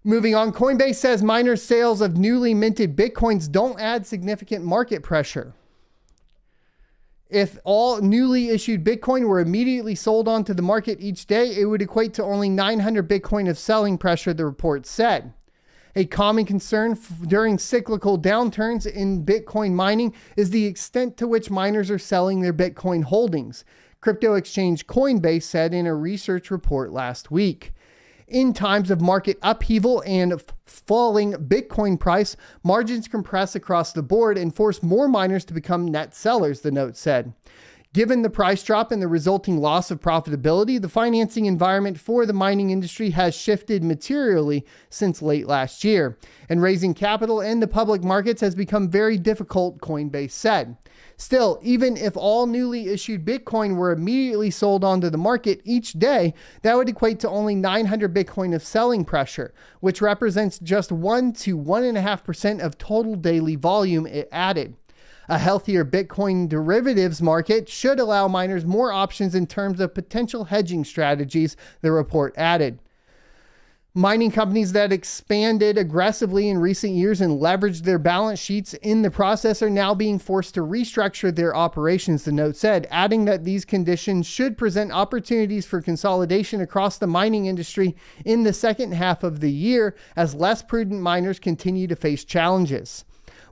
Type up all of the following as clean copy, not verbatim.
Moving on, Coinbase says miner sales of newly minted Bitcoins don't add significant market pressure. If all newly issued Bitcoin were immediately sold onto the market each day, it would equate to only 900 Bitcoin of selling pressure, the report said. A common concern during cyclical downturns in Bitcoin mining is the extent to which miners are selling their Bitcoin holdings, crypto exchange Coinbase said in a research report last week. In times of market upheaval and falling Bitcoin price, margins compress across the board and force more miners to become net sellers, the note said. Given the price drop and the resulting loss of profitability, the financing environment for the mining industry has shifted materially since late last year, and raising capital in the public markets has become very difficult, Coinbase said. Still, even if all newly issued Bitcoin were immediately sold onto the market each day, that would equate to only 900 Bitcoin of selling pressure, which represents just 1 to 1.5% of total daily volume, it added. A healthier Bitcoin derivatives market should allow miners more options in terms of potential hedging strategies, the report added. Mining companies that expanded aggressively in recent years and leveraged their balance sheets in the process are now being forced to restructure their operations, the note said, adding that these conditions should present opportunities for consolidation across the mining industry in the second half of the year as less prudent miners continue to face challenges.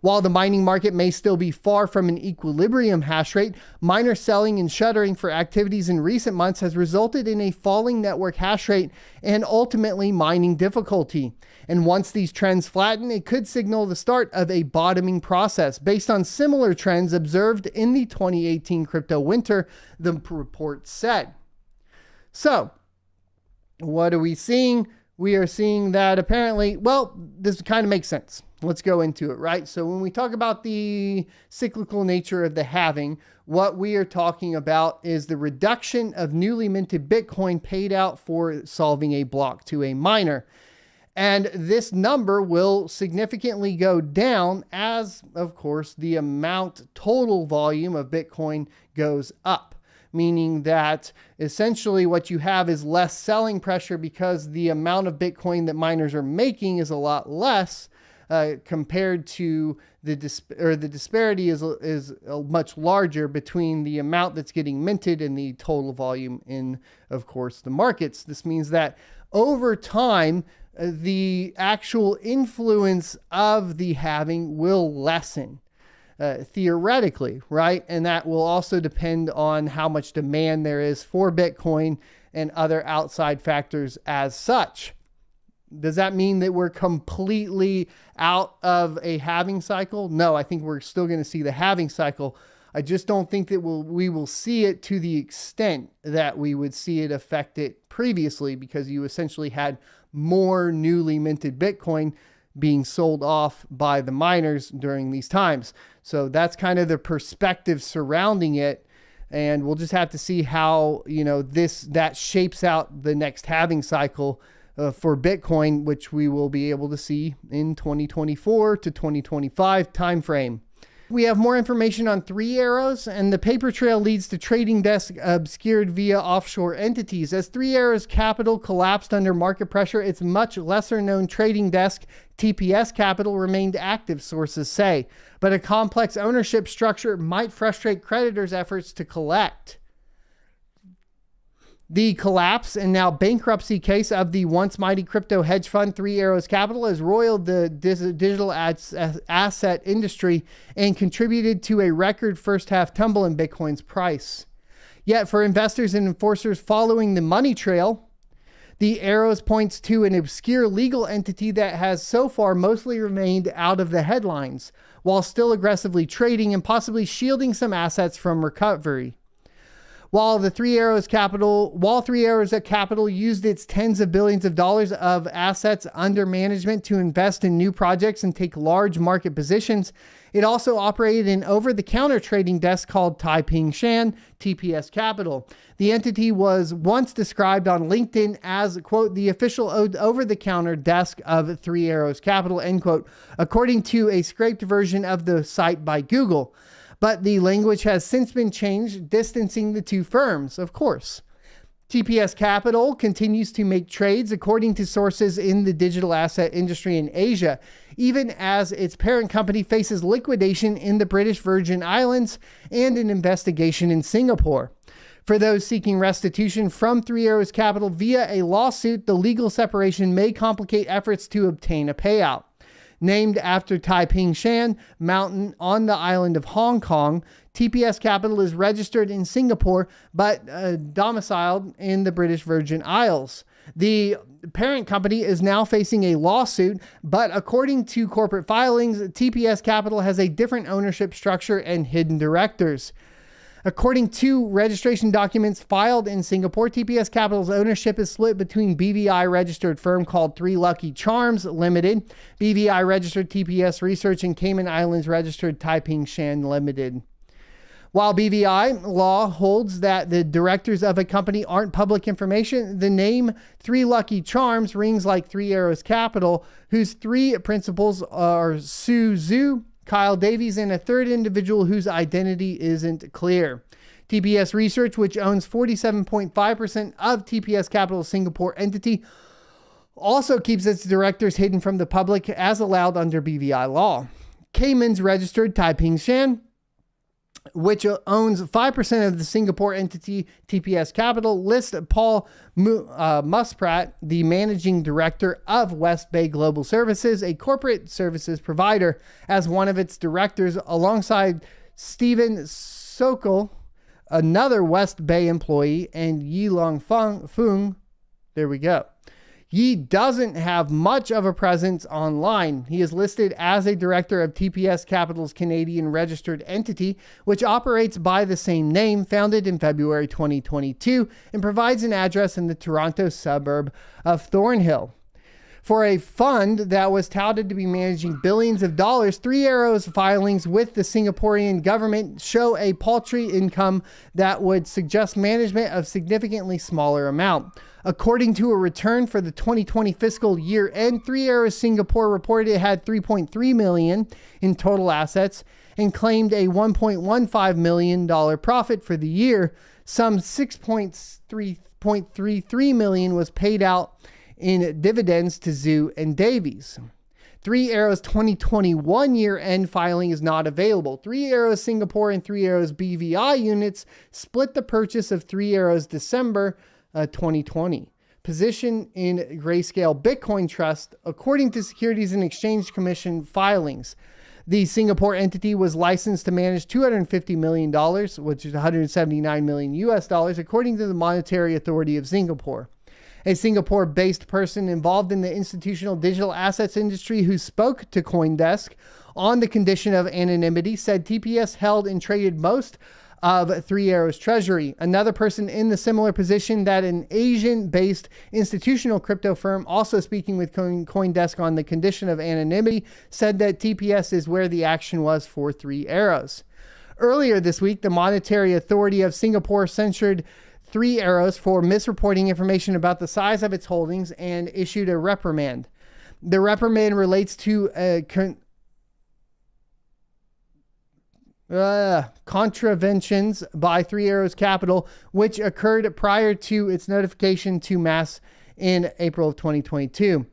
While the mining market may still be far from an equilibrium hash rate, miner selling and shuttering for activities in recent months has resulted in a falling network hash rate and ultimately mining difficulty. And once these trends flatten, it could signal the start of a bottoming process based on similar trends observed in the 2018 crypto winter, the report said. So, what are we seeing? We are seeing that apparently, well, this kind of makes sense. Let's go into it, right? So when we talk about the cyclical nature of the halving, what we are talking about is the reduction of newly minted Bitcoin paid out for solving a block to a miner. And this number will significantly go down as, of course, the amount total volume of Bitcoin goes up. Meaning that essentially what you have is less selling pressure because the amount of Bitcoin that miners are making is a lot less compared to the disparity is much larger between the amount that's getting minted and the total volume in, of course, the markets. This means that over time, the actual influence of the halving will lessen. Theoretically, right? And that will also depend on how much demand there is for Bitcoin and other outside factors as such. Does that mean that we're completely out of a halving cycle? No, I think we're still going to see the halving cycle. I just don't think that we will see it to the extent that we would see it affect it previously, because you essentially had more newly minted Bitcoin being sold off by the miners during these times. So that's kind of the perspective surrounding it. And we'll just have to see how, that shapes out the next halving cycle for Bitcoin, which we will be able to see in 2024 to 2025 timeframe. We have more information on Three Arrows, and the paper trail leads to trading desk obscured via offshore entities. As Three Arrows Capital collapsed under market pressure, its much lesser known trading desk, TPS Capital, remained active, sources say. But a complex ownership structure might frustrate creditors' efforts to collect. The collapse and now bankruptcy case of the once mighty crypto hedge fund Three Arrows Capital has roiled the digital asset industry and contributed to a record first half tumble in Bitcoin's price. Yet for investors and enforcers following the money trail, the Arrows points to an obscure legal entity that has so far mostly remained out of the headlines, while still aggressively trading and possibly shielding some assets from recovery. While Three Arrows Capital used its tens of billions of dollars of assets under management to invest in new projects and take large market positions, it also operated an over-the-counter trading desk called Taiping Shan, TPS Capital. The entity was once described on LinkedIn as, quote, the official over-the-counter desk of Three Arrows Capital, end quote, according to a scraped version of the site by Google. But the language has since been changed, distancing the two firms, of course. TPS Capital continues to make trades according to sources in the digital asset industry in Asia, even as its parent company faces liquidation in the British Virgin Islands and an investigation in Singapore. For those seeking restitution from Three Arrows Capital via a lawsuit, the legal separation may complicate efforts to obtain a payout. Named after Taiping Shan Mountain on the island of Hong Kong, TPS Capital is registered in Singapore but domiciled in the British Virgin Isles. The parent company is now facing a lawsuit, but according to corporate filings, TPS Capital has a different ownership structure and hidden directors. According to registration documents filed in Singapore, TPS Capital's ownership is split between BVI registered firm called Three Lucky Charms Limited, BVI registered TPS Research, and Cayman Islands registered Taiping Shan Limited. While BVI law holds that the directors of a company aren't public information, the name Three Lucky Charms rings like Three Arrows Capital, whose three principals are Su Zhu, Kyle Davies, and a third individual whose identity isn't clear. TPS Research, which owns 47.5% of TPS Capital's Singapore entity, also keeps its directors hidden from the public as allowed under BVI law. Cayman's registered Taiping Shan, which owns 5% of the Singapore entity TPS Capital, lists Paul Musprat, the managing director of West Bay Global Services, a corporate services provider, as one of its directors, alongside Stephen Sokol, another West Bay employee, and Yi Long Fung. There we go. Yi doesn't have much of a presence online. He is listed as a director of TPS Capital's Canadian registered entity, which operates by the same name, founded in February 2022, and provides an address in the Toronto suburb of Thornhill. For a fund that was touted to be managing billions of dollars, Three Arrows filings with the Singaporean government show a paltry income that would suggest management of significantly smaller amount. According to a return for the 2020 fiscal year end, Three Arrows Singapore reported it had $3.3 million in total assets and claimed a $1.15 million profit for the year. Some $6.33 million was paid out in dividends to Zhu and Davies. Three Arrows 2021 year-end filing is not available. Three Arrows Singapore and Three Arrows BVI units split the purchase of Three Arrows December 2020. Position in Grayscale Bitcoin Trust, according to Securities and Exchange Commission filings. The Singapore entity was licensed to manage $250 million, which is $179 million US dollars, according to the Monetary Authority of Singapore. A Singapore-based person involved in the institutional digital assets industry who spoke to CoinDesk on the condition of anonymity said TPS held and traded most of Three Arrows treasury. Another person in the similar position, that an Asian-based institutional crypto firm also speaking with CoinDesk on the condition of anonymity, said that TPS is where the action was for Three Arrows. Earlier this week, the Monetary Authority of Singapore censured Three Arrows for misreporting information about the size of its holdings and issued a reprimand. The reprimand relates to contraventions by Three Arrows Capital, which occurred prior to its notification to MAS in April of 2022.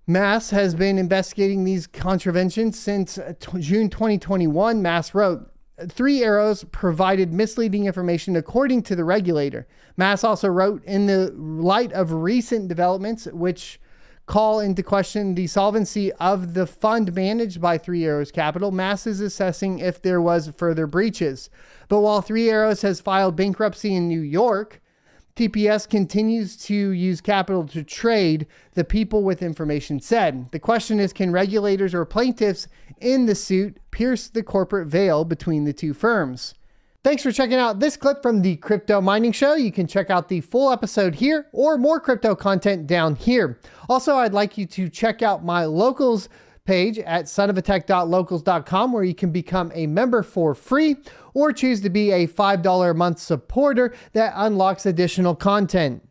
MAS has been investigating these contraventions since June 2021. MAS wrote, Three Arrows provided misleading information according to the regulator. MAS also wrote, in the light of recent developments which call into question the solvency of the fund managed by Three Arrows Capital, MAS is assessing if there was further breaches. But while Three Arrows has filed bankruptcy in New York, TPS continues to use capital to trade, the People with Information said. The question is, can regulators or plaintiffs in the suit pierce the corporate veil between the two firms? Thanks for checking out this clip from the Crypto Mining Show. You can check out the full episode here or more crypto content down here. Also, I'd like you to check out my locals page at sonofatech.locals.com, where you can become a member for free or choose to be a $5 a month supporter that unlocks additional content.